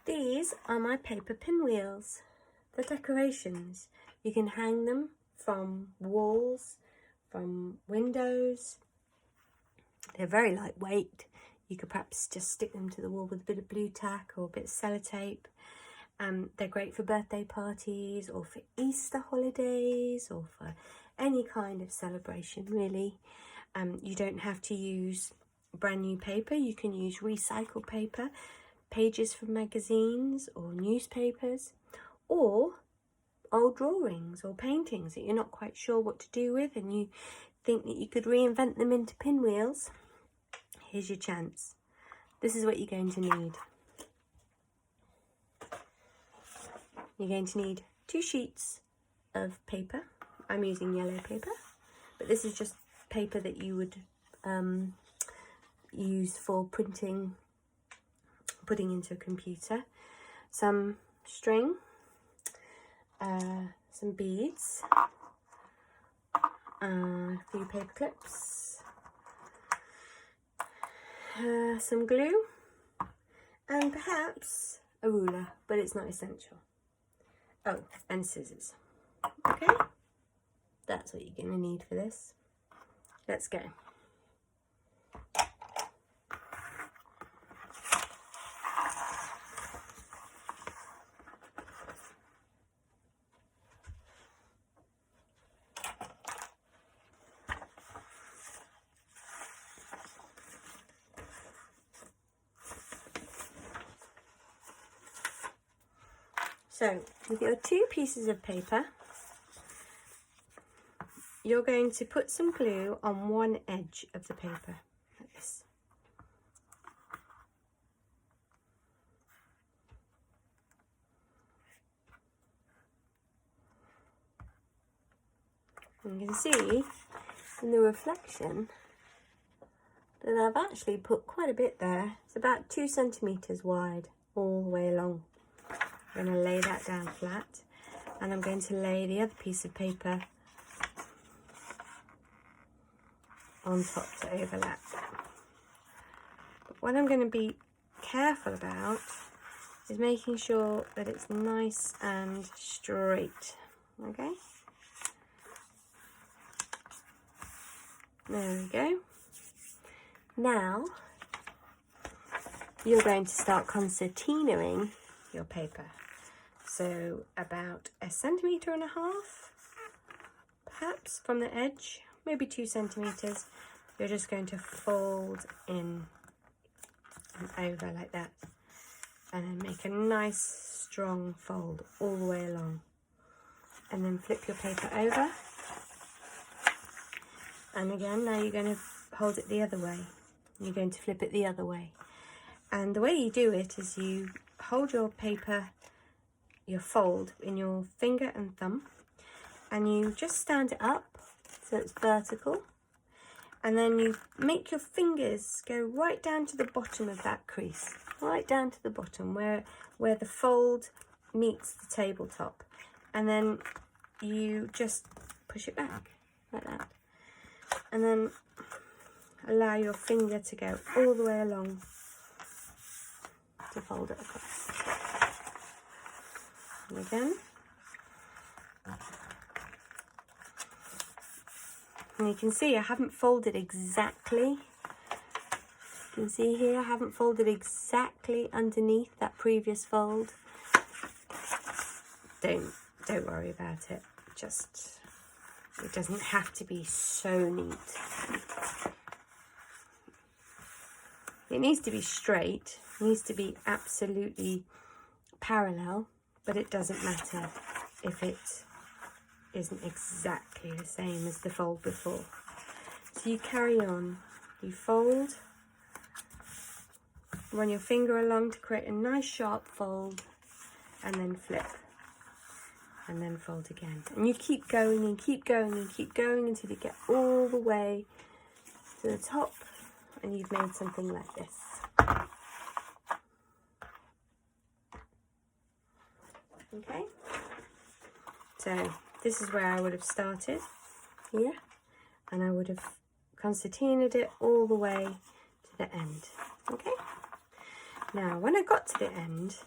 These are my paper pinwheels. They're decorations. You can hang them from walls, from windows. They're very lightweight. You could perhaps just stick them to the wall with a bit of blue tack or a bit of sellotape. They're great for birthday parties or for Easter holidays or for any kind of celebration, really. You don't have to use brand new paper. You can use recycled paper, pages from magazines or newspapers, or old drawings or paintings that you're not quite sure what to do with and you think that you could reinvent them into pinwheels. Here's your chance. This is what you're going to need. You're going to need 2 sheets of paper. I'm using yellow paper, but this is just paper that you would use for putting into a computer. Some string, some beads, a few paper clips, some glue, and perhaps a ruler, but it's not essential. Oh, and scissors. Okay, that's what you're going to need for this. Let's go. So, with your 2 pieces of paper, you're going to put some glue on one edge of the paper, like this. And you can see in the reflection that I've actually put quite a bit there. It's about 2 centimetres wide all the way along. I'm going to lay that down flat, and I'm going to lay the other piece of paper on top to overlap. But what I'm going to be careful about is making sure that it's nice and straight. Okay? There we go. Now you're going to start concertinaing your paper. So about 1.5 centimetres, perhaps, from the edge, maybe 2 centimetres. You're just going to fold in and over like that, and then make a nice strong fold all the way along, and then flip your paper over. And again, now you're going to hold it the other way. You're going to flip it the other way. And the way you do it is you hold your paper, your fold, in your finger and thumb, and you just stand it up so it's vertical, and then you make your fingers go right down to the bottom of that crease, right down to the bottom where the fold meets the tabletop, and then you just push it back like that, and then allow your finger to go all the way along to fold it across. And again. And you can see I haven't folded exactly. You can see here I haven't folded exactly underneath that previous fold. Don't worry about it. Just, it doesn't have to be so neat. It needs to be straight. It needs to be absolutely parallel, but it doesn't matter if it isn't exactly the same as the fold before. So you carry on, you fold, run your finger along to create a nice sharp fold, and then flip, and then fold again. And you keep going and keep going and keep going until you get all the way to the top and you've made something like this. Okay, so this is where I would have started here, and I would have concertinaed it all the way to the end. Okay, now when I got to the end,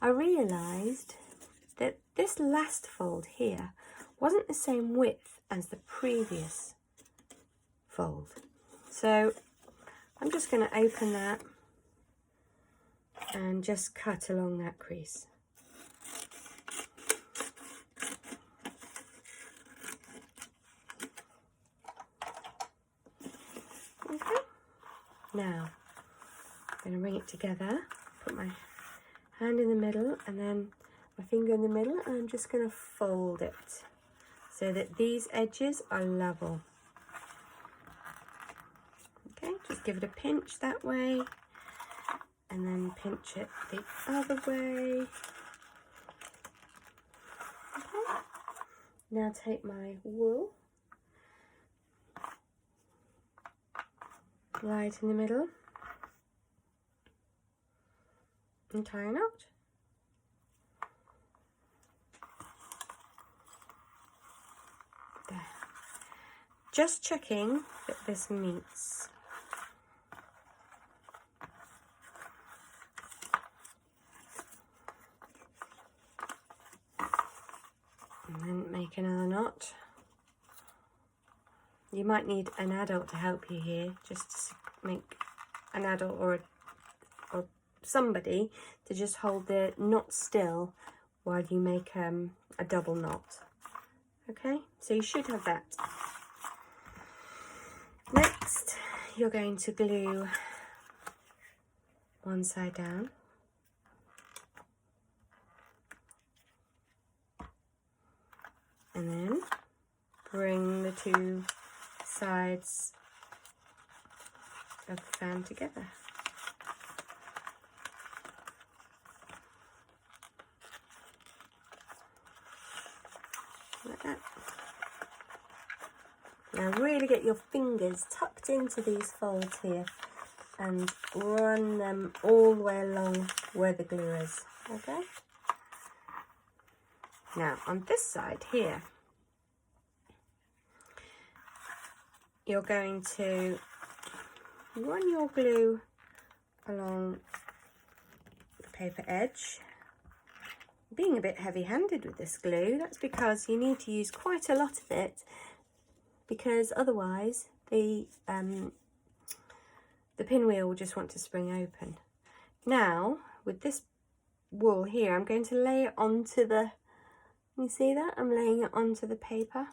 I realised that this last fold here wasn't the same width as the previous fold. So I'm just going to open that and just cut along that crease. Okay, now I'm going to bring it together, put my hand in the middle and then my finger in the middle, and I'm just going to fold it so that these edges are level. Okay, just give it a pinch that way and then pinch it the other way. Okay, now take my wool, right in the middle, and tie a knot. There. Just checking that this meets. And then make another knot. You might need an adult to help you here, just to make an adult or somebody to just hold the knot still while you make a double knot. Okay, so you should have that. Next, you're going to glue one side down. And then bring the two sides of the fan together. Like that. Now really get your fingers tucked into these folds here and run them all the way along where the glue is, okay? Now on this side here, you're going to run your glue along the paper edge. Being a bit heavy-handed with this glue, that's because you need to use quite a lot of it, because otherwise the pinwheel will just want to spring open. Now with this wool here, I'm going to lay it onto the, you see that? I'm laying it onto the paper.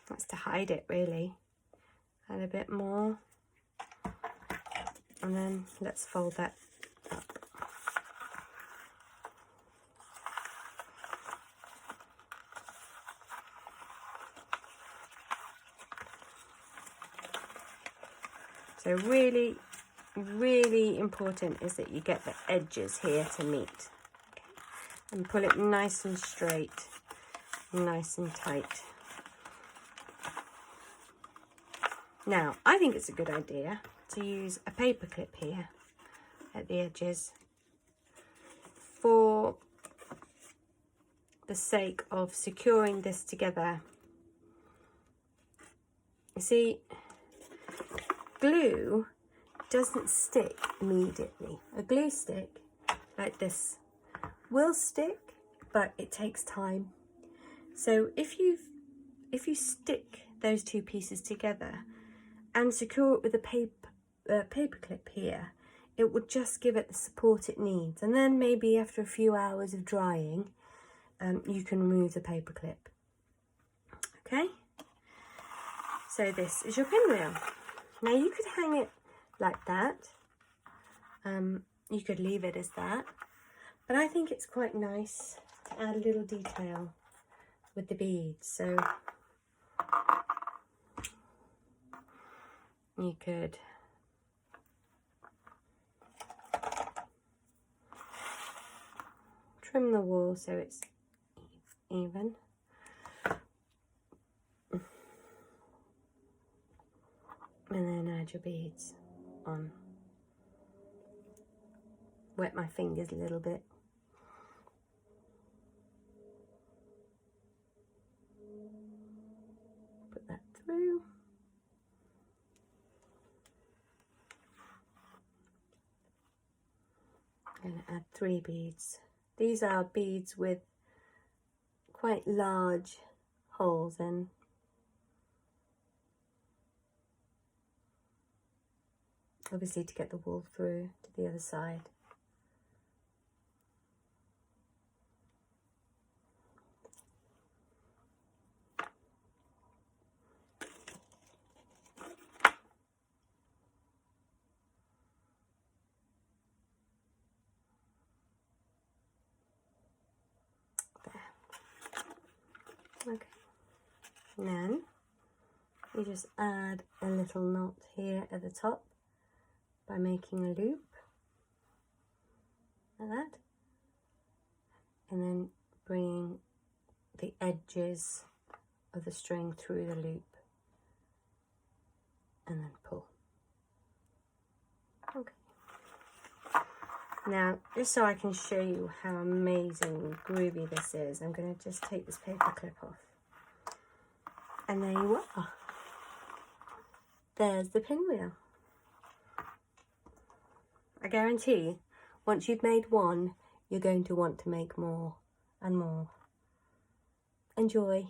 That's to hide it really. Add a bit more. And then let's fold that up. So really, really important is that you get the edges here to meet. Okay. And pull it nice and straight, nice and tight. Now, I think it's a good idea to use a paper clip here at the edges for the sake of securing this together. You see, glue doesn't stick immediately. A glue stick like this will stick, but it takes time. So if you stick those two pieces together and secure it with a paper clip here, it will just give it the support it needs. And then maybe after a few hours of drying, you can remove the paper clip. Okay? So this is your pinwheel. Now you could hang it like that. You could leave it as that. But I think it's quite nice to add a little detail with the beads. So you could trim the wool so it's even. And then add your beads on. Wet my fingers a little bit. Put that through. I'm going to add 3 beads. These are beads with quite large holes in. Obviously to get the wool through to the other side. Okay, and then you just add a little knot here at the top by making a loop like that, and then bringing the edges of the string through the loop and then pull. Okay. Now, just so I can show you how amazing groovy this is, I'm going to just take this paper clip off. And there you are. There's the pinwheel. I guarantee, once you've made one, you're going to want to make more and more. Enjoy.